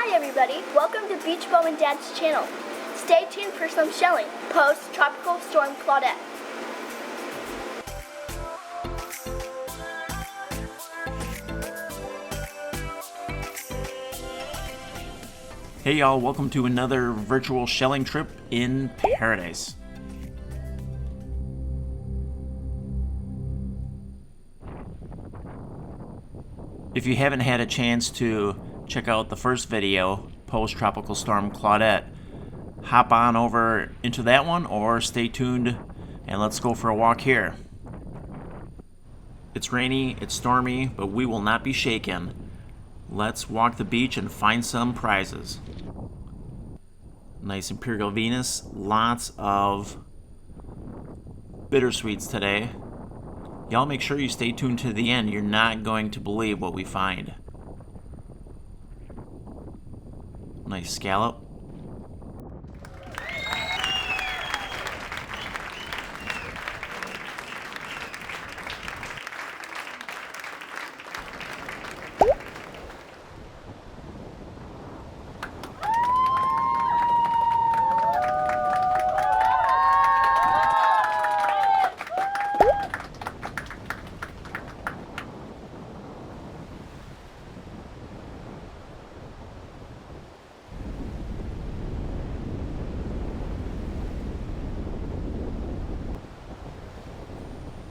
Hi everybody, welcome to Beachcombing Dad's channel. Stay tuned for some shelling, post Tropical Storm Claudette. Hey y'all, welcome to another virtual shelling trip in paradise. If you haven't had a chance to check out the first video, post-Tropical Storm Claudette, hop on over into that one or stay tuned and let's go for a walk here. It's rainy, it's stormy, but we will not be shaken. Let's walk the beach and find some prizes. Nice Imperial Venus, lots of bittersweets today. Y'all make sure you stay tuned to the end. You're not going to believe what we find. Nice scallop.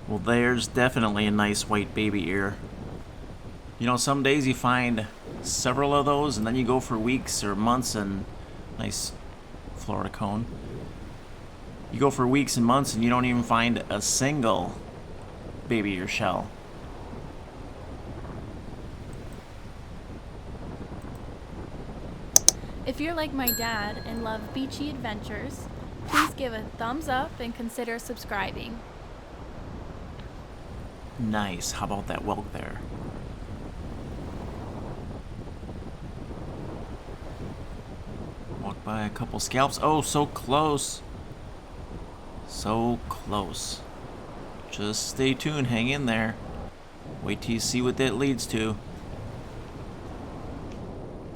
Well, there's definitely a nice white baby ear. You know, some days you find several of those and then you go for weeks or months and nice Florida cone. You go for weeks and months and you don't even find a single baby ear shell. If you're like my dad and love beachy adventures, please give a thumbs up and consider subscribing. Nice. How about that whelk there? Walk by a couple scallops. Oh, so close. So close. Just stay tuned. Hang in there. Wait till you see what that leads to.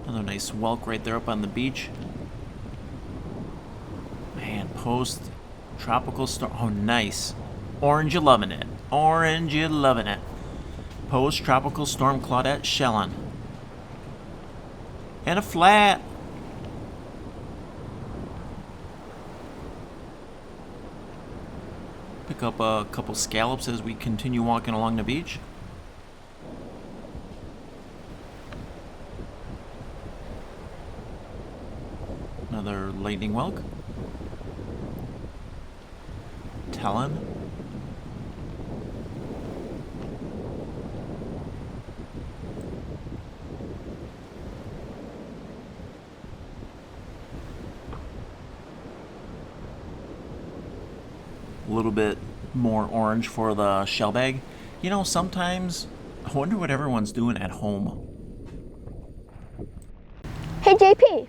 Another nice whelk right there up on the beach. Man, post tropical storm. Oh, nice. Orange, you loving it. Orange, you loving it. Post Tropical Storm Claudette shelling. And a flat. Pick up a couple scallops as we continue walking along the beach. Another lightning whelk. Talon. A little bit more orange for the shell bag. You know, sometimes I wonder what everyone's doing at home. Hey JP.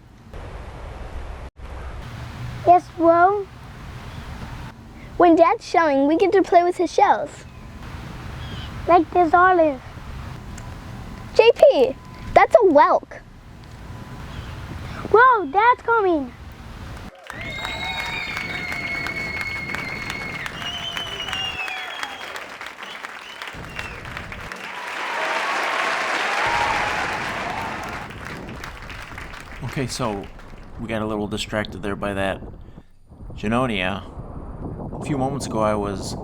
Yes, well, when Dad's shelling, we get to play with his shells. Like this olive. JP, that's a whelk. Whoa, Dad's coming. Okay, so we got a little distracted there by that Junonia. A few moments ago I was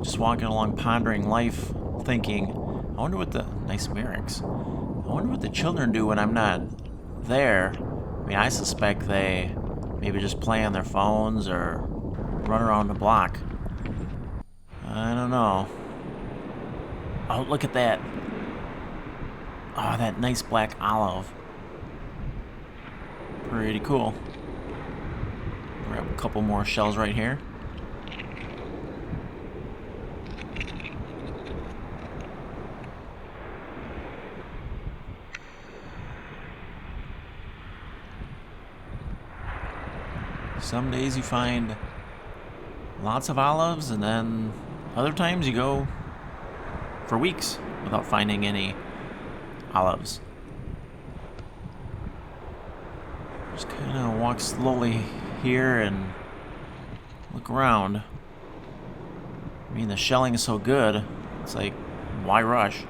just walking along pondering life, thinking, I wonder what the nice Merrick's. I wonder what the children do when I'm not there. I mean, I suspect they maybe just play on their phones or run around the block. I don't know. Oh, look at that. Oh, that nice black olive. Pretty cool. Grab a couple more shells right here. Some days you find lots of olives, and then other times you go for weeks without finding any olives. Just kind of walk slowly here and look around. I mean, the shelling is so good. It's like, why rush?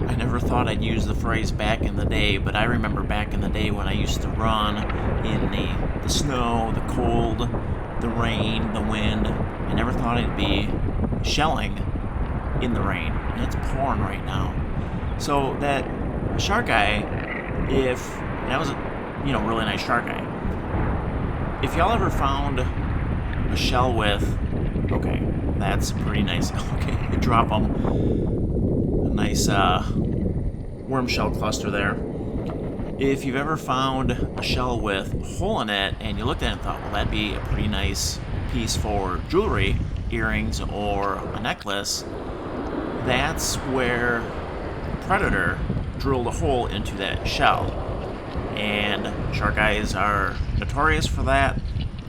I never thought I'd use the phrase back in the day, but I remember back in the day when I used to run in the snow, the cold, the rain, the wind. I never thought it'd be shelling in the rain. And it's pouring right now. So that shark eye, that was a really nice shark eye. If y'all ever found a shell with, okay, that's pretty nice. Okay, you drop them. A nice worm shell cluster there. If you've ever found a shell with a hole in it and you looked at it and thought, well, that'd be a pretty nice piece for jewelry, earrings, or a necklace, that's where the predator drilled a hole into that shell. And shark eyes are notorious for that.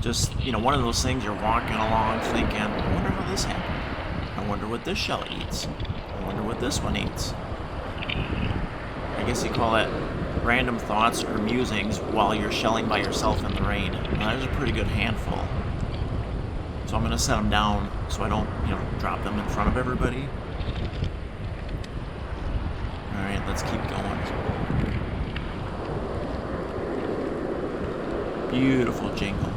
Just, one of those things you're walking along thinking, I wonder how this happened. I wonder what this shell eats. I wonder what this one eats. I guess you call that random thoughts or musings while you're shelling by yourself in the rain. Now, there's a pretty good handful. So I'm going to set them down so I don't, drop them in front of everybody. Alright, let's keep going. Beautiful jingle.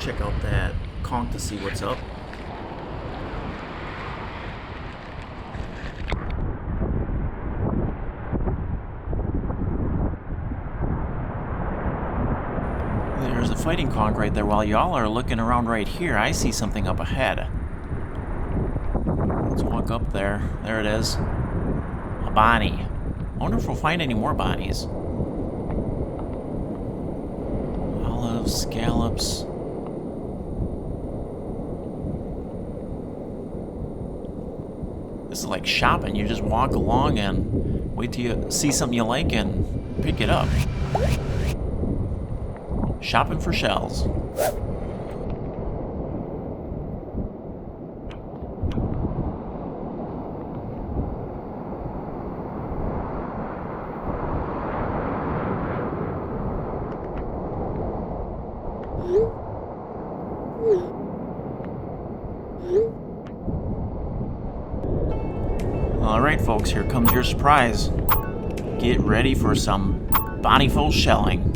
Check out that conch to see what's up. There's a fighting conch right there. While y'all are looking around right here, I see something up ahead. Let's walk up there. There it is. A bonnie. I wonder if we'll find any more bonnies. Olives, scallops. This is like shopping. You just walk along and wait till you see something you like and pick it up. Shopping for shells. Alright folks, here comes your surprise. Get ready for some bonnyful shelling.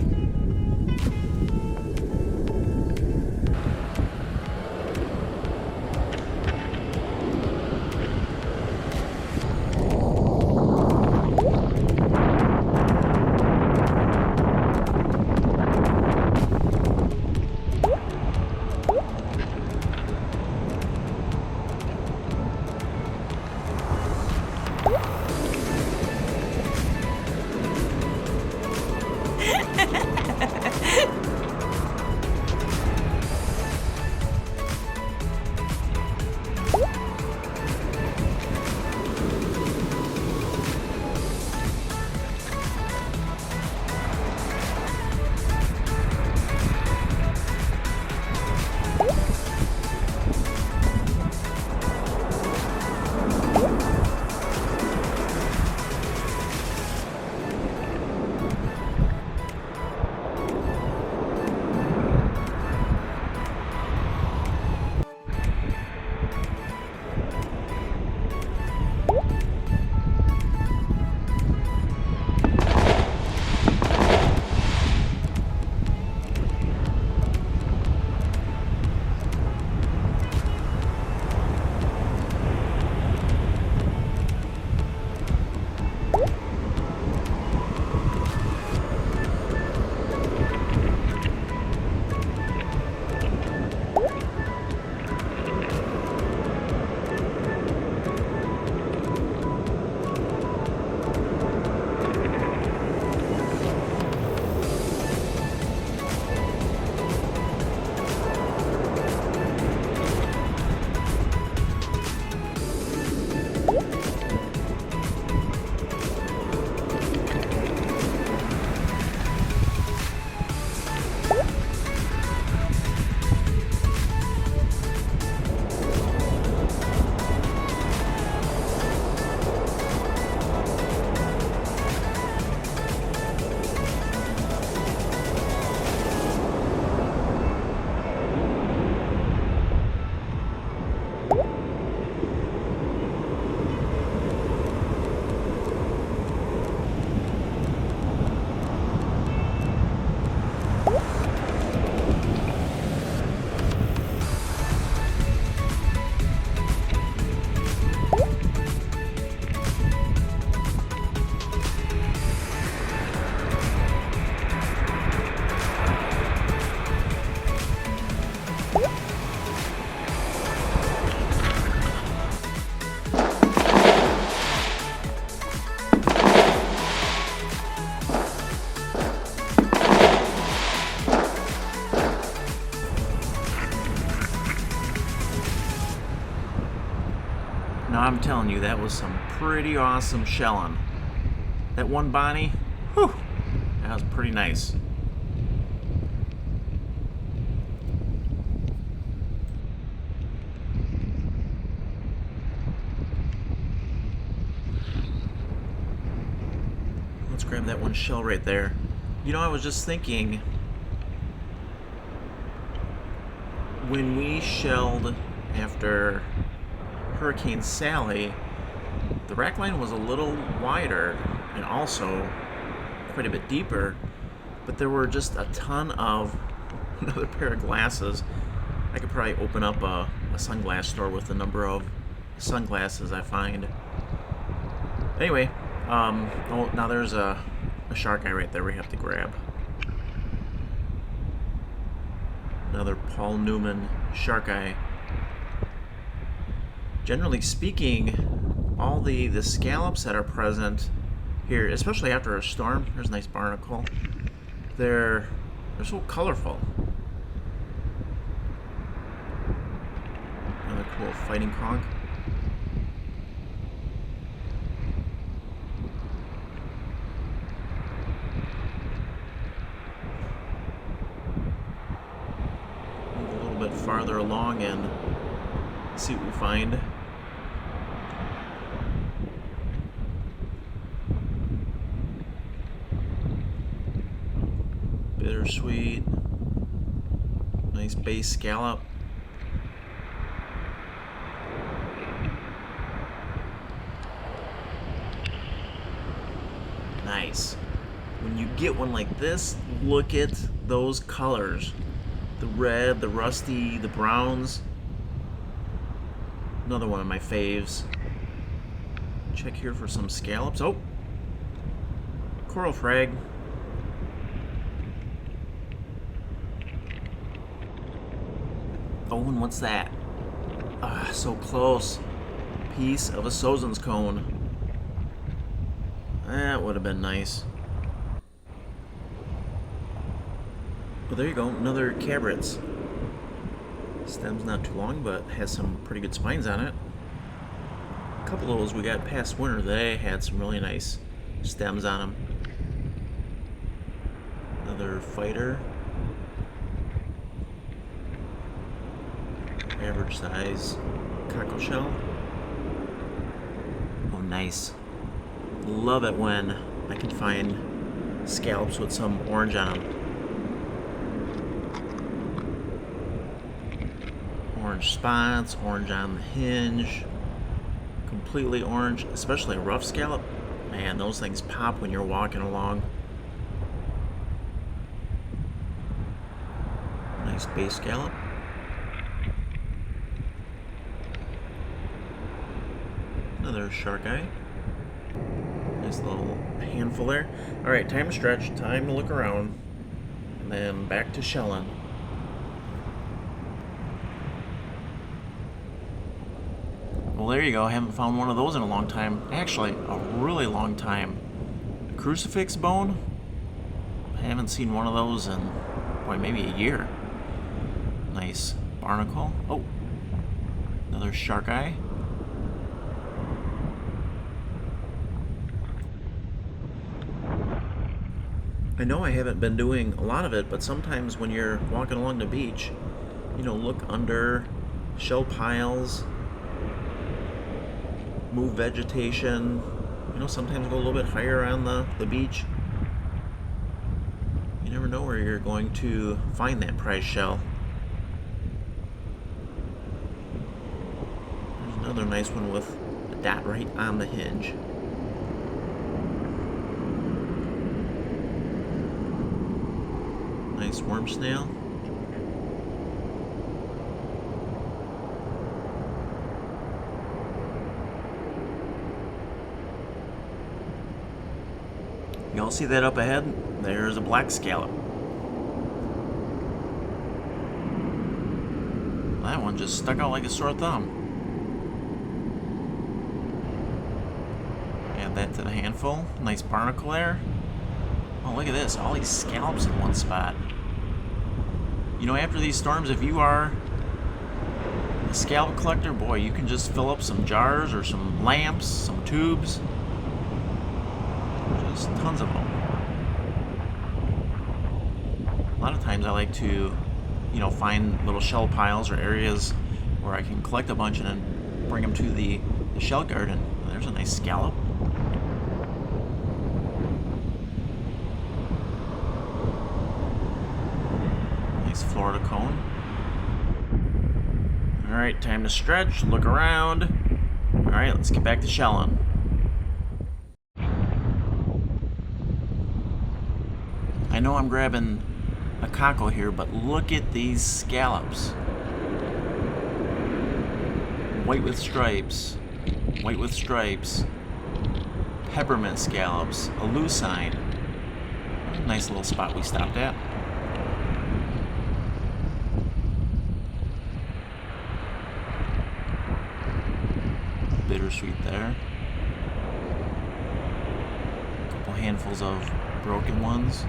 I'm telling you, that was some pretty awesome shelling. That one Bonnie, whew, that was pretty nice. Let's grab that one shell right there. You know, I was just thinking, when we shelled after Hurricane Sally, the rack line was a little wider and also quite a bit deeper, but there were just a ton of another pair of glasses. I could probably open up a sunglass store with the number of sunglasses I find. Anyway, oh, now there's a shark eye right there we have to grab. Another Paul Newman shark eye. Generally speaking, all the scallops that are present here, especially after a storm, there's a nice barnacle, they're so colorful. Another cool fighting conch. Move a little bit farther along and see what we find. Bittersweet. Nice base scallop. Nice. When you get one like this, look at those colors. The red, the rusty, the browns. Another one of my faves. Check here for some scallops. Oh! Coral frag. Oh, and what's that? Ah, so close. Piece of a Sozens cone. That would have been nice. Well, there you go. Another cabrets. Stem's not too long, but has some pretty good spines on it. A couple of those we got past winter, they had some really nice stems on them. Another fighter. Average size cockle shell. Oh, nice. Love it when I can find scallops with some orange on them. Orange spots, orange on the hinge, completely orange, especially a rough scallop. Man, those things pop when you're walking along. Nice base scallop. Another shark eye. Nice little handful there. Alright, time to stretch, time to look around, and then back to shelling. Well, there you go. I haven't found one of those in a long time. Actually, a really long time. A crucifix bone? I haven't seen one of those in, boy, maybe a year. Nice barnacle. Oh, another shark eye. I know I haven't been doing a lot of it, but sometimes when you're walking along the beach, you know, look under shell piles, move vegetation, you know, sometimes go a little bit higher on the beach. You never know where you're going to find that prize shell. There's another nice one with a dot right on the hinge. Nice worm snail. Y'all see that up ahead? There's a black scallop. That one just stuck out like a sore thumb. Add that to the handful. Nice barnacle there. Oh, look at this. All these scallops in one spot. You know, after these storms, if you are A scallop collector, boy, you can just fill up some jars or some lamps, some tubes. Just tons of them. A lot of times I like to, find little shell piles or areas where I can collect a bunch and then bring them to the shell garden. There's a nice scallop. Nice Florida cone. Alright, time to stretch, look around. Alright, let's get back to shelling. I know I'm grabbing a cockle here, but look at these scallops. White with stripes, peppermint scallops, a lucine. Nice little spot we stopped at. Bittersweet there. A couple handfuls of broken ones.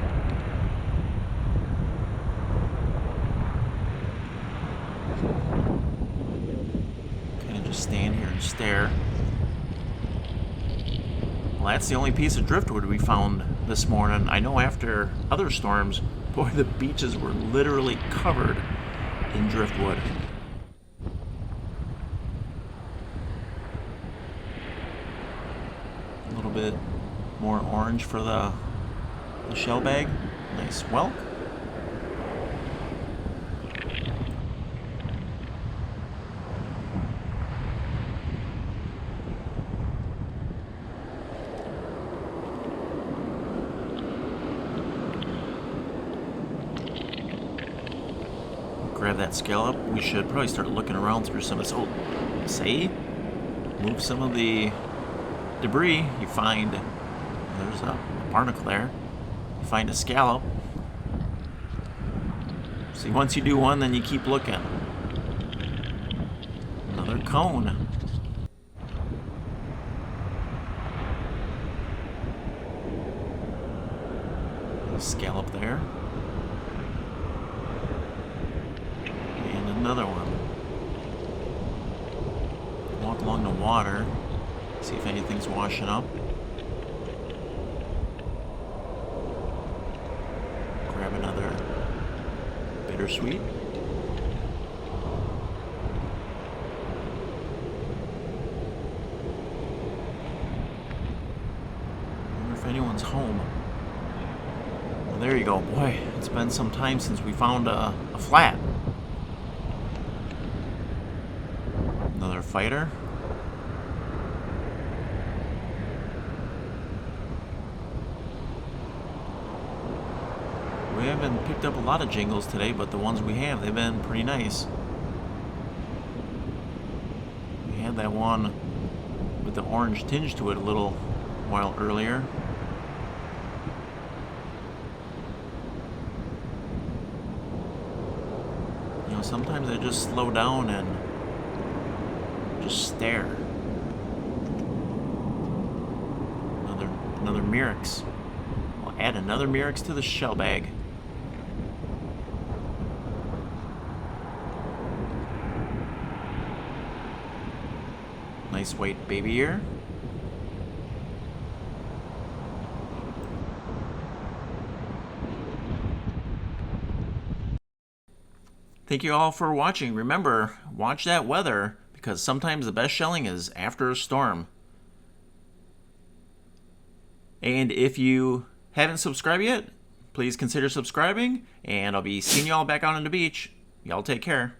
Kind of just stand here and stare. Well, that's the only piece of driftwood we found this morning. I know after other storms, boy, the beaches were literally covered in driftwood. A little bit more orange for the shell bag. Nice whelk. Grab that scallop. We should probably start looking around through some of this. Oh, see? Move some of the debris. You find there's a barnacle there. You find a scallop. See, once you do one, then you keep looking. Another cone. A scallop there. Another one. Walk along the water, see if anything's washing up. Grab another bittersweet. Wonder if anyone's home. Well, there you go. Boy, it's been some time since we found a flat. Another fighter. We haven't picked up a lot of jingles today, but the ones we have, they've been pretty nice. We had that one with the orange tinge to it a little while earlier. Sometimes I just slow down and just stare. Another Murex. We'll add another Murex to the shell bag. Nice white baby ear. Thank you all for watching. Remember, watch that weather, because sometimes the best shelling is after a storm. And if you haven't subscribed yet, please consider subscribing, and I'll be seeing you all back out on the beach. Y'all take care.